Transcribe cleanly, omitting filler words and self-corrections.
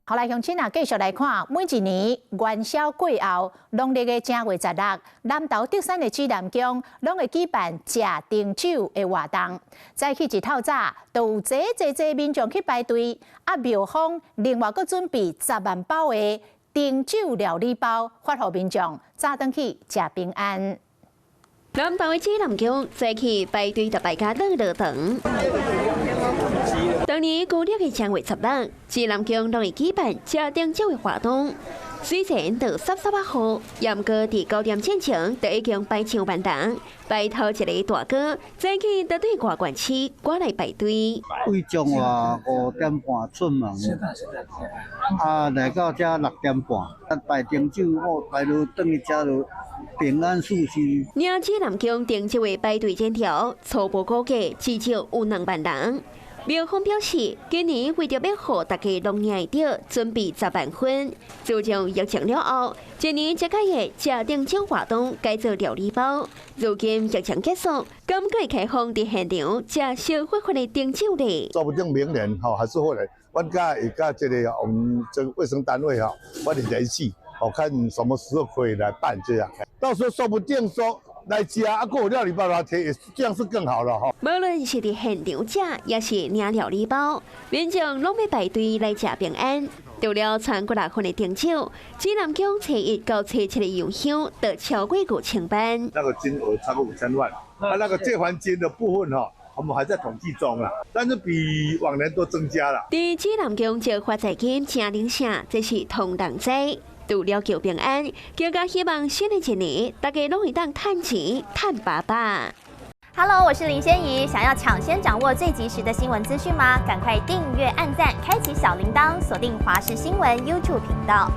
好来，乡亲啊，继续来看，每一年元宵过后，农历的正月16，南投德山的指南宫拢会举办食订酒的活动。早起一透早，都有济民众去排队。啊，庙方另外阁准备10万包的订酒料理包，发予民众早登去食平安。南投的指南宫早起排队，大家乐长。当年旧历的正月16，指南宫拢会举办食订酒的活动。虽然到31号，严哥伫9点前就已经摆上万人，排头一个大哥早起就对外县市赶来排队。为中午5点半出门，来到这6点半，摆订酒，排到转去这就平安舒适。领指南宫订酒的排队人条，初步估计至少有2万人。庙方表示，今年为着要让大家拢领会到，准备10万份。自从疫情了后，今年这届的食订酒活动改做料理包。如今疫情结束，敢会开放伫现场食消费款的订酒呢？说不定明年还是会来。我也甲这个我们这个卫生单位我哋联系，看什么时候可以来办这样。到时候说不定说。来吃啊，还有料理包来贴，这样是更好了哈。无论是伫现场食，也是领料理包，民众拢要排队来食平安。除了全国6份的订酒，指南宫初1到初7的油香都超过5000万。那个金额超过5000万，那个借还金的部分我们还在统计中啦，但是比往年都增加了。伫指南宫就发财金正灵啥，这是同人灾。除了求平安，更加希望新的一年，大家拢会当赚钱、赚爸爸。Hello， 我是林仙怡。想要抢先掌握最及时的新闻资讯吗？赶快订阅、按赞、开启小铃铛，锁定华视新闻 YouTube 频道。